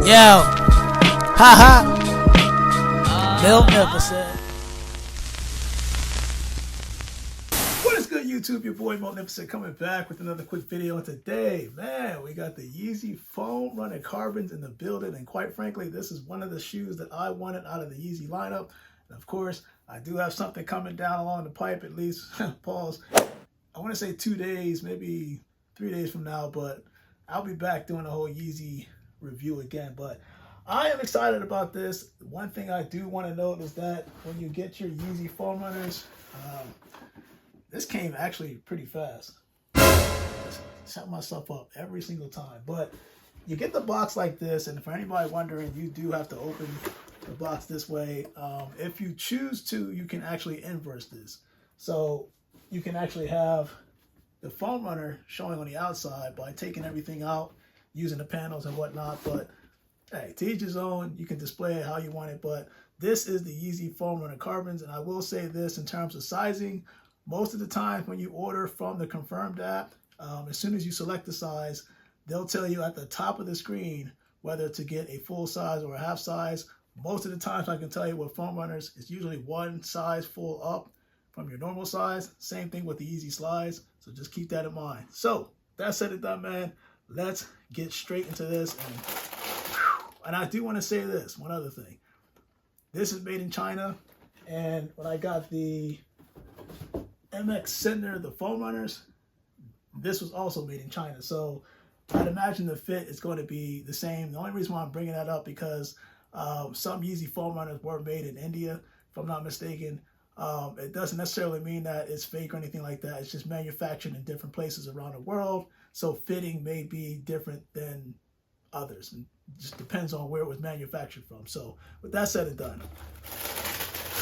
Yo, haha, Magnificent. What is good, YouTube? Your boy Magnificent coming back with another quick video. And today, man, we got the Yeezy foam running carbons in the building. And quite frankly, this is one of the shoes that I wanted out of the Yeezy lineup. And of course, I do have something coming down along the pipe, at least, pause. I want to say 2 days, maybe 3 days from now, but I'll be back doing a whole Yeezy review again. But I am excited about this. One thing I do want to note is that when you get your Yeezy foam runners, this came actually pretty fast. Set myself up every single time. But you get the box like this, and for anybody wondering, you do have to open the box this way. If you choose to, you can actually inverse this. So you can actually have the foam runner showing on the outside by taking everything out, using the panels and whatnot. But hey, to each his own. You can display it how you want it. But this is the Yeezy foam runner carbons, and I will say this in terms of sizing. Most of the time when you order from the Confirmed app, as soon as you select the size, they'll tell you at the top of the screen whether to get a full size or a half size. Most of the times I can tell you with foam runners, it's usually one size full up from your normal size. Same thing with the Yeezy slides, so just keep that in mind. So that said and done, man, let's get straight into this. And I do want to say this, one other thing. This is made in China, and when I got the MX Cinder, the foam runners, this was also made in China. So I'd imagine the fit is going to be the same. The only reason why I'm bringing that up because some Yeezy foam runners were made in India, if I'm not mistaken. It doesn't necessarily mean that it's fake or anything like that. It's just manufactured in different places around the world. So fitting may be different than others. It just depends on where it was manufactured from. So with that said and done,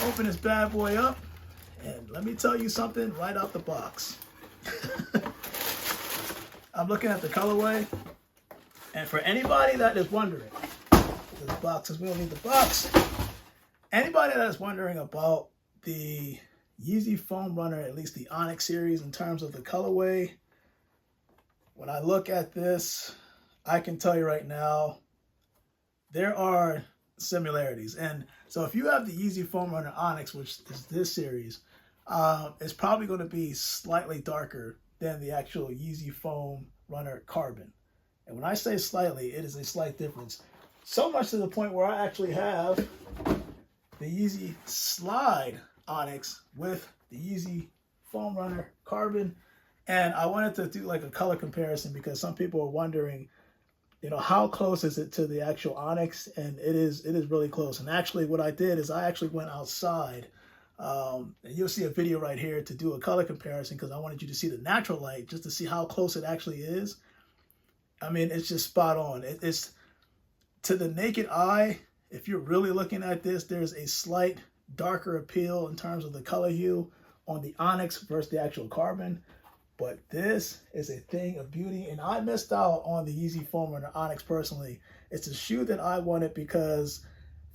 open this bad boy up. And let me tell you something right out the box. I'm looking at the colorway. And for anybody that is wondering, the boxes, we don't need the box. Anybody that is wondering about the Yeezy foam runner, at least the Onyx series, in terms of the colorway, when I look at this, I can tell you right now, there are similarities. And so if you have the Yeezy foam runner Onyx, which is this series, it's probably going to be slightly darker than the actual Yeezy foam runner carbon. And when I say slightly, it is a slight difference. So much to the point where I actually have the Yeezy slide Onyx with the Yeezy foam runner carbon. And I wanted to do like a color comparison because some people are wondering, you know, how close is it to the actual Onyx? And it is really close. And actually what I did is I actually went outside. And you'll see a video right here to do a color comparison because I wanted you to see the natural light just to see how close it actually is. I mean, it's just spot on. It's to the naked eye, if you're really looking at this, there's a slight darker appeal in terms of the color hue on the Onyx versus the actual carbon. But this is a thing of beauty, and I missed out on the Yeezy foam runner Onyx personally. It's a shoe that I wanted because,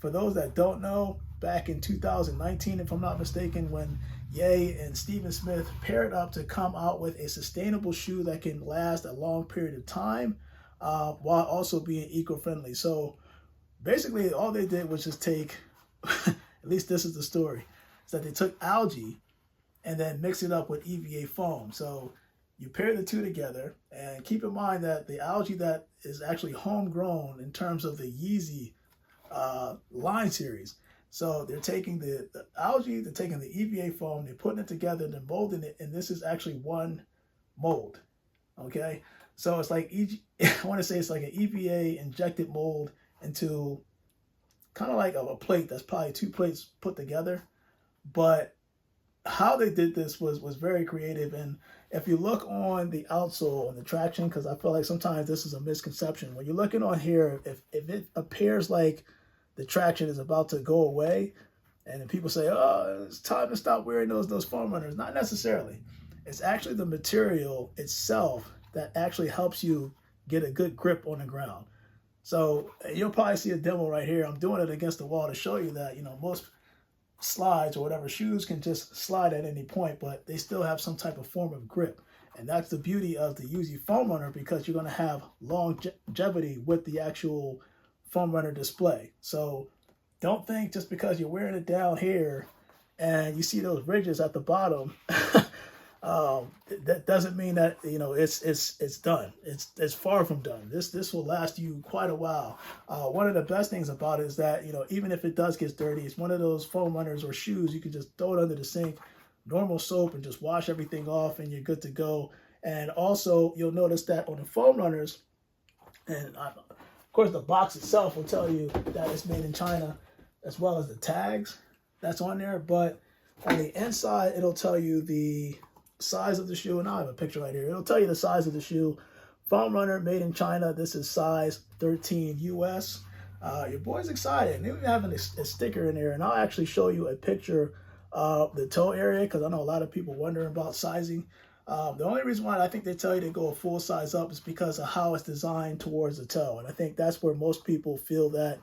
for those that don't know, back in 2019, if I'm not mistaken, when Ye and Steven Smith paired up to come out with a sustainable shoe that can last a long period of time while also being eco-friendly. So basically all they did was just take, at least this is the story, is that they took algae and then mix it up with EVA foam. So you pair the two together, and keep in mind that the algae that is actually homegrown in terms of the Yeezy line series. So they're taking the algae, they're taking the EVA foam, they're putting it together, they're molding it, and this is actually one mold, okay? So it's like, I want to say it's like an EVA injected mold into kind of like a plate that's probably two plates put together. But how they did this was very creative. And if you look on the outsole and the traction, because I feel like sometimes this is a misconception. When you're looking on here, if it appears like the traction is about to go away, and then people say, oh, it's time to stop wearing those foam runners. Not necessarily. It's actually the material itself that actually helps you get a good grip on the ground. So you'll probably see a demo right here. I'm doing it against the wall to show you that, you know, most slides or whatever shoes can just slide at any point, but they still have some type of form of grip. And that's the beauty of the Yeezy foam runner, because you're going to have longevity with the actual foam runner display. So don't think just because you're wearing it down here and you see those ridges at the bottom, that doesn't mean that, you know, it's done. It's far from done. This will last you quite a while. One of the best things about it is that, you know, even if it does get dirty, it's one of those foam runners or shoes you can just throw it under the sink, normal soap, and just wash everything off, and you're good to go. And also, you'll notice that on the foam runners, and of course the box itself will tell you that it's made in China, as well as the tags that's on there. But on the inside, it'll tell you the size of the shoe, and I have a picture right here. It'll tell you the size of the shoe. Foam runner, made in China. This is size 13 US. Your boy's excited. And even having a sticker in there, and I'll actually show you a picture of the toe area, because I know a lot of people wondering about sizing. The only reason why I think they tell you to go a full size up is because of how it's designed towards the toe. And I think that's where most people feel that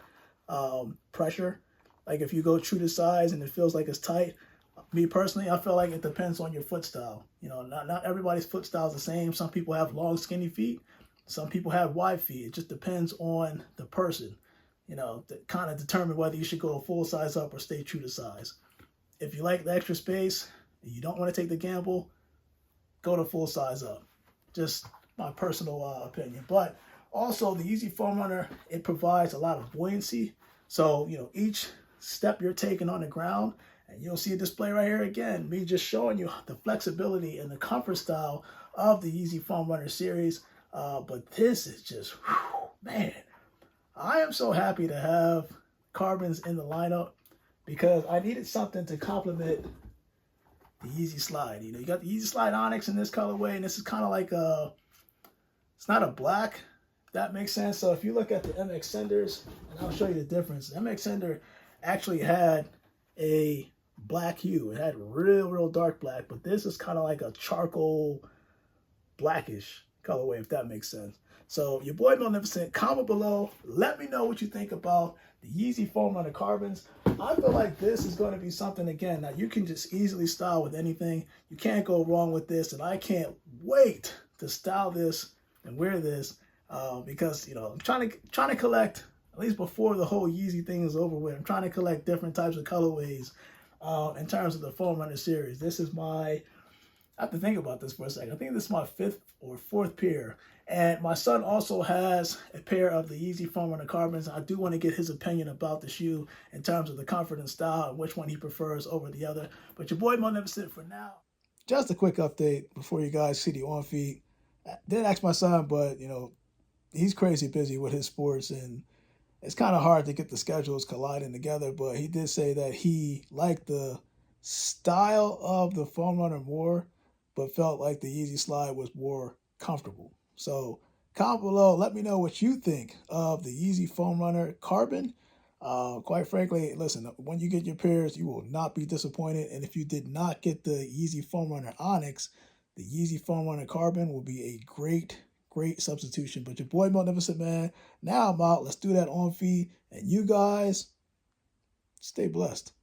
pressure. Like if you go true to size and it feels like it's tight, me personally, I feel like it depends on your foot style. You know, not everybody's foot style is the same. Some people have long, skinny feet. Some people have wide feet. It just depends on the person, you know, to kind of determine whether you should go a full size up or stay true to size. If you like the extra space and you don't want to take the gamble, go to full size up. Just my personal opinion. But also the Yeezy Foam Runner, it provides a lot of buoyancy. So, you know, each step you're taking on the ground, and you'll see a display right here again, me just showing you the flexibility and the comfort style of the Yeezy Foam Runner series. But this is just, whew, man, I am so happy to have carbons in the lineup, because I needed something to complement the Yeezy Slide. You know, you got the Yeezy Slide Onyx in this colorway, and this is kind of like it's not a black, if that makes sense. So if you look at the MX Senders, and I'll show you the difference. The MX Sender actually had a black hue. It had real dark black, but this is kind of like a charcoal blackish colorway, if that makes sense. So your boy Magnificent, comment below, let me know what you think about the Yeezy Foam Runner Carbons. I feel like this is going to be something, again, that you can just easily style with anything. You can't go wrong with this, and I can't wait to style this and wear this, because, you know, I'm trying to collect, at least before the whole Yeezy thing is over with, I'm trying to collect different types of colorways in terms of the Foam Runner series. This is my, I have to think about this for a second. I think this is my 5th or 4th pair. And my son also has a pair of the Yeezy Foam Runner Carbons. I do want to get his opinion about the shoe in terms of the comfort and style and which one he prefers over the other. But your boy Magnificent for now. Just a quick update before you guys see the on feet. I did ask my son, but, you know, he's crazy busy with his sports, and it's kind of hard to get the schedules colliding together. But he did say that he liked the style of the Foam Runner more, but felt like the Yeezy Slide was more comfortable. So comment below, let me know what you think of the Yeezy Foam Runner Carbon. Quite frankly, listen, when you get your pairs, you will not be disappointed. And if you did not get the Yeezy Foam Runner Onyx, the Yeezy Foam Runner Carbon will be a great substitution. But your boy Magnificent, man, now I'm out. Let's do that on feed. And you guys, stay blessed.